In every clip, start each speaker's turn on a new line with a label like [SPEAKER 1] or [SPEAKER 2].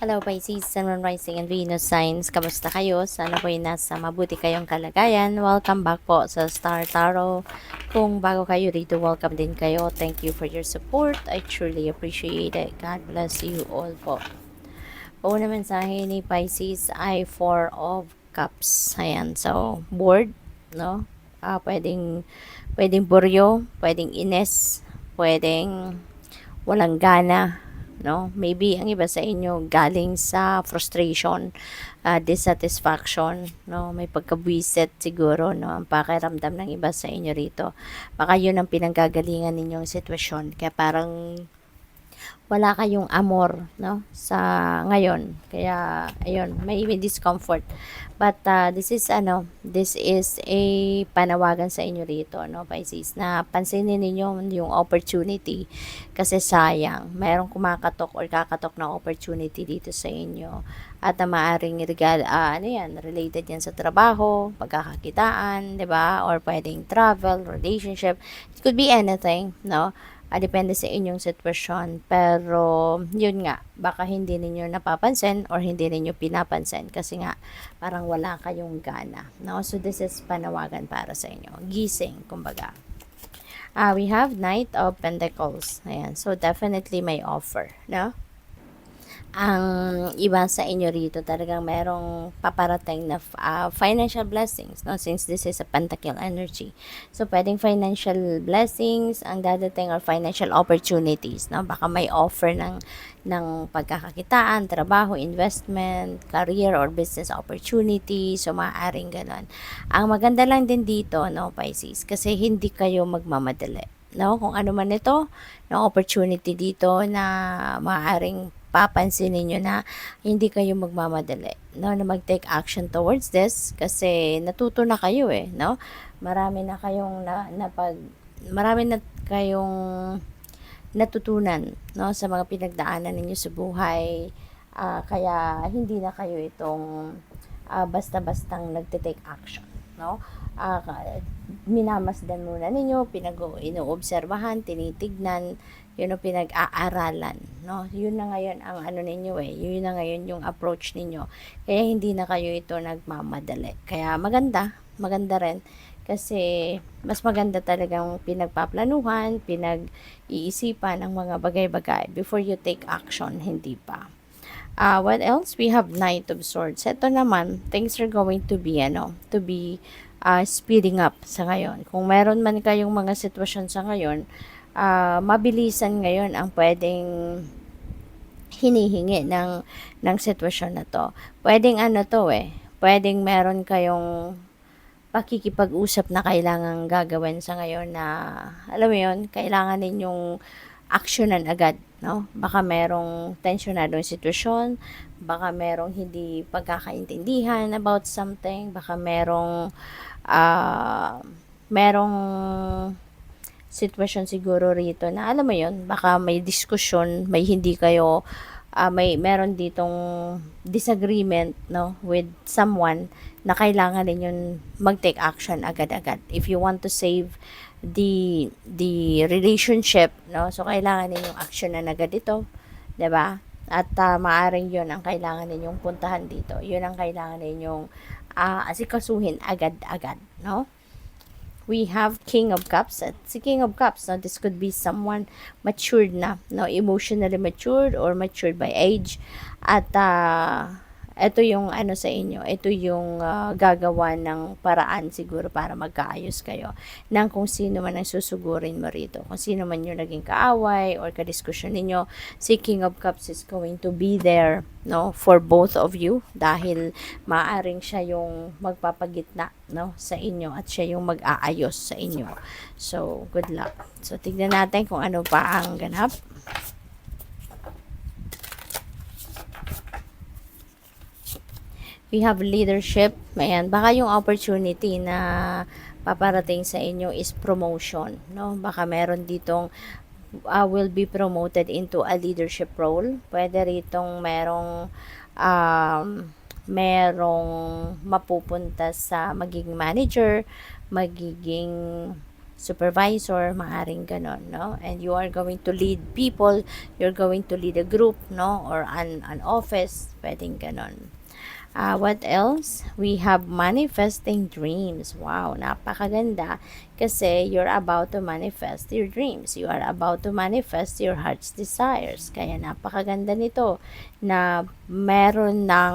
[SPEAKER 1] Hello Pisces, Sun, Moon, Rising, and Venus signs. Kamusta kayo? Sana po'y nasa mabuti kayong kalagayan. Welcome back po sa Star Tarot. Kung bago kayo rito, welcome din kayo. Thank you for your support. I truly appreciate it. God bless you all po. Una mensahe ni Pisces ay Four of Cups. Ayan, so bored, no? Pwedeng buryo, pwedeng ines, pwedeng walang gana, no? Maybe ang iba sa inyo galing sa frustration, dissatisfaction, no? May pagkabwisit siguro, no? Ang pakiramdam ng iba sa inyo rito. Baka yun ang pinanggagalingan ninyong sitwasyon. Kaya parang wala kayong amor, no, sa ngayon. Kaya ayun, may discomfort. But this is a panawagan sa inyo rito, no, Pisces, na pansinin niyo yung opportunity kasi sayang mayroong kumakatok or kakatok na opportunity dito sa inyo at na maaring related yan sa trabaho, pagkakakitaan, 'di ba? Or pwedeng travel, relationship. It could be anything, no? Depende sa inyong sitwasyon. Pero, yun nga, baka hindi ninyo napapansin or hindi ninyo pinapansin kasi nga, parang wala kayong gana. No? So, this is panawagan para sa inyo. Gising, kumbaga. We have Knight of Pentacles. Ayan. So, definitely may offer. No? Ang iba sa inyo rito talagang merong paparating na financial blessings, no, since this is a pentacle energy. So pwedeng financial blessings ang dadating or financial opportunities, no, baka may offer ng pagkakakitaan, trabaho, investment, career or business opportunity. So maaaring ganon. Ang maganda lang din dito, no, Pisces, kasi hindi kayo magmamadali, no, kung ano man ito, no, opportunity dito na maaaring papansin niyo na hindi kayo magmamadali, no, na mag-take action towards this kasi natuto na kayo no? Marami na kayong marami na kayong natutunan, no, sa mga pinagdaanan ninyo sa buhay. Kaya hindi na kayo itong basta-bastang nagte-take action, no? Minamasdan muna ninyo, inoobserbahan, tinitignan, yun ang pinag-aaralan, no? Yun na ngayon ang ano ninyo yun na ngayon yung approach ninyo. Kaya hindi na kayo ito nagmamadali. Kaya maganda rin kasi mas maganda talagang pinagpaplanuhan, pinag-iisipan ang mga bagay-bagay before you take action, hindi pa. What else? We have Knight of Swords. Ito naman, things are going to be, speeding up sa ngayon. Kung meron man kayong mga sitwasyon sa ngayon, mabilisan ngayon ang pwedeng hinihingi ng sitwasyon na to. Pwedeng pwedeng meron kayong pakikipag-usap na kailangang gagawin sa ngayon na, alam mo yun, kailangan ninyong aksyonan agad, no? Baka merong tensyonadong sitwasyon, baka merong hindi pagkakaintindihan about something, baka merong sitwasyon siguro rito na alam mo yon, baka may diskusyon, may hindi kayo meron ditong disagreement, no, with someone na kailangan ninyong mag-take action agad-agad if you want to save the relationship, no, so kailangan ninyong action na agad ito, 'di ba? At maaring 'yon ang kailangan ninyong puntahan dito, 'yun ang kailangan ninyong asikasuhin agad-agad, no? We have King of Cups. At si King of Cups, no, this could be someone matured na, no, emotionally matured or matured by age. At ito yung ano sa inyo, ito yung gagawa ng paraan siguro para magkaayos kayo ng kung sino man ang susugurin mo rito. Kung sino man yung naging kaaway or kadiskusyon ninyo, si King of Cups is going to be there, no, for both of you dahil maaring siya yung magpapagitna, no, sa inyo at siya yung mag-aayos sa inyo. So, good luck. So, tignan natin kung ano pa ang ganap. We have leadership. Ayan, baka yung opportunity na paparating sa inyo is promotion, no? Baka meron ditong will be promoted into a leadership role. Pwede ritong merong mapupunta sa magiging manager, magiging supervisor, maaring ganon, no? And you are going to lead people, you're going to lead a group, no? Or an office, pwedeng ganon. What else? We have manifesting dreams. Wow, napakaganda. Kasi you're about to manifest your dreams. You are about to manifest your heart's desires. Kaya napakaganda nito na meron ng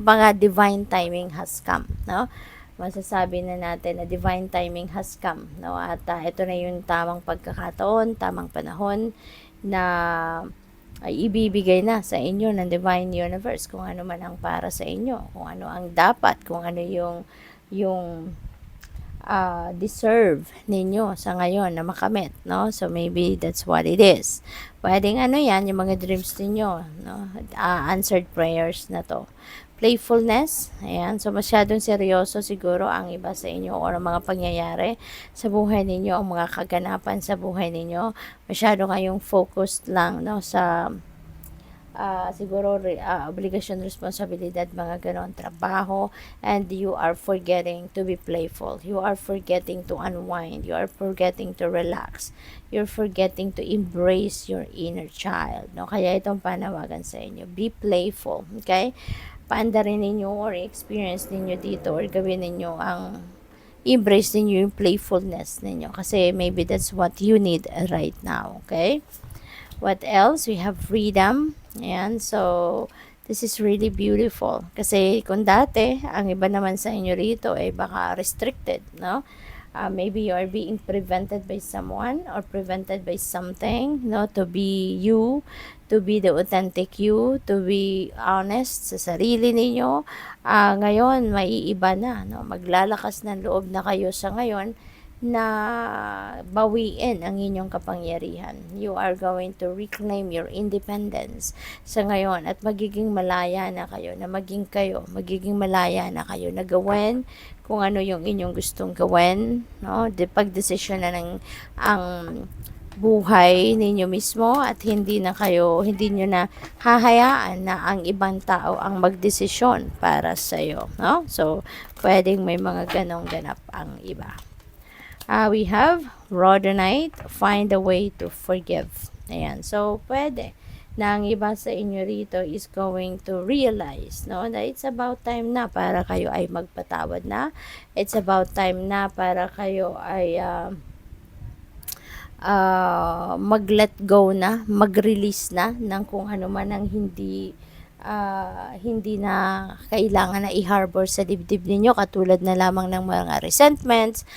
[SPEAKER 1] mga divine timing has come, no? Masasabi na natin na divine timing has come, no? At ito na yung tamang pagkakataon, tamang panahon na ay ibibigay na sa inyo ng divine universe kung ano man ang para sa inyo, kung ano ang dapat, kung ano yung deserve ninyo sa ngayon na makamit, no? So maybe that's what it is. Pwedeng ano yan, yung mga dreams ninyo, no? Answered prayers na to. Playfulness, ayan. So masyadong seryoso siguro ang iba sa inyo or ang mga pangyayari sa buhay ninyo, ang mga kaganapan sa buhay ninyo. Masyado kayong focused lang, no, sa siguro obligasyon, responsibilidad, mga ganon, trabaho, and you are forgetting to be playful. You are forgetting to unwind. You are forgetting to relax. You're forgetting to embrace your inner child, no? Kaya itong panawagan sa inyo, be playful, okay? Paandarin ninyo or experience ninyo dito or gawin ninyo ang embrace ninyo yung playfulness ninyo kasi maybe that's what you need right now, okay? What else? We have freedom. Ayan, so this is really beautiful kasi kung dati ang iba naman sa inyo rito ay baka restricted, no? Maybe you are being prevented by someone or prevented by something, no, to be you, to be the authentic you, to be honest sa sarili ninyo. Ngayon, maiiba na, no? Maglalakas ng loob na kayo sa ngayon na bawiin ang inyong kapangyarihan. You are going to reclaim your independence sa ngayon at magiging malaya na kayo, na magiging malaya na kayo na gawin kung ano yung inyong gustong gawin, no? Pagdesisyon na ng ang buhay ninyo mismo at hindi nyo na hahayaan na ang ibang tao ang magdesisyon para sa iyo, no? So, pwedeng may mga ganong ganap ang iba. We have Rhodonite, find a way to forgive. Ayan. So, pwede na ang iba sa inyo rito is going to realize, no, na it's about time na para kayo ay magpatawad na. It's about time na para kayo ay mag-let go na, mag-release na ng kung ano man ang hindi na kailangan na i-harbor sa dibdib ninyo, katulad na lamang ng mga resentments,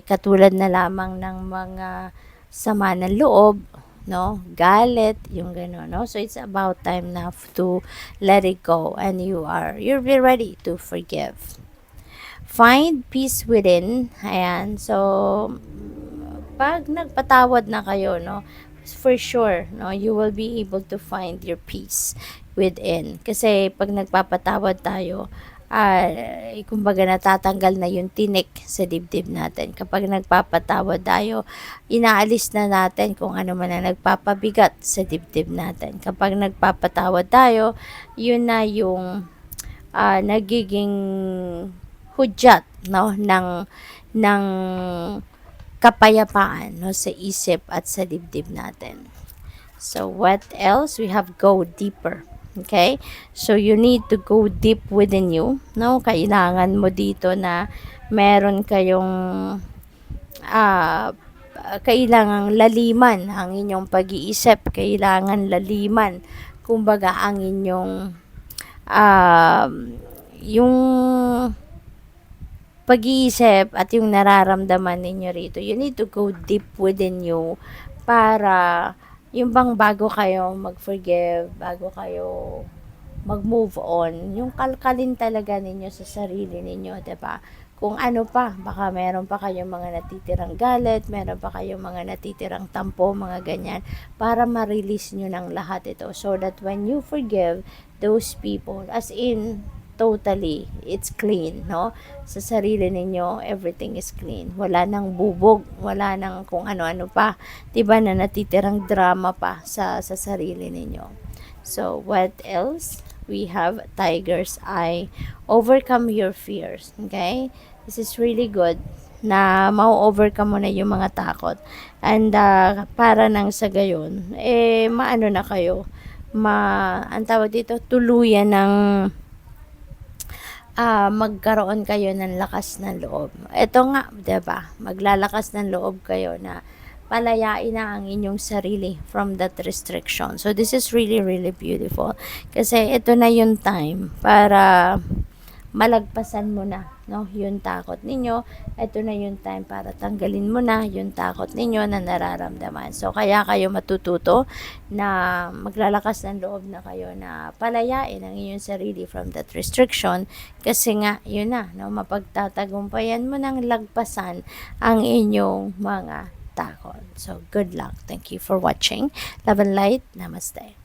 [SPEAKER 1] katulad na lamang ng mga sama ng loob, no, galit, yung gano'n, no? So it's about time now to let it go and you're ready to forgive. Find peace within. Ayan, so pag nagpatawad na kayo, no, for sure, no, you will be able to find your peace within. Kasi pag nagpapatawad tayo, kumbaga natatanggal na yung tinik sa dibdib natin. Kapag nagpapatawad tayo, inaalis na natin kung ano man ang nagpapabigat sa dibdib natin. Kapag nagpapatawad tayo, yun na yung nagiging hudyat, no, ng kapayapaan, no, sa isip at sa dibdib natin. So what else? We have go deeper. Okay? So you need to go deep within you, no? Kailangan mo dito na meron kayong kailangang laliman ang inyong pag-iisip, kailangan laliman kumbaga ang inyong yung pag-iisip at yung nararamdaman ninyo rito. You need to go deep within you para yung bang bago kayo mag-forgive, bago kayo mag-move on, yung kalkalin talaga ninyo sa sarili ninyo, diba? Kung ano pa, baka meron pa kayong mga natitirang galit, meron pa kayong mga natitirang tampo, mga ganyan, para ma-release nyo ng lahat ito. So that when you forgive those people, as in, totally, it's clean, no? Sa sarili ninyo, everything is clean. Wala nang bubog, wala nang kung ano-ano pa, diba, na natitirang drama pa sa sarili ninyo. So, what else? We have Tiger's Eye. Overcome your fears, okay? This is really good. na ma-overcome mo na yung mga takot. And para nang sa gayon, maano na kayo, ang tawag dito, tuluyan ng magkaroon kayo ng lakas ng loob. Ito nga, 'di ba? Maglalakas ng loob kayo na palayain na ang inyong sarili from that restriction. So this is really really beautiful kasi ito na yung time para malagpasan mo na, no, yung takot ninyo. Ito na yung time para tanggalin mo na yung takot ninyo na nararamdaman. So kaya kayo matututo na maglalakas ng loob na kayo na palayain ang inyong sarili from that restriction kasi nga yun na, no, mapagtatagumpayan mo ng lagpasan ang inyong mga takot. So good luck. Thank you for watching. Love and light. Namaste.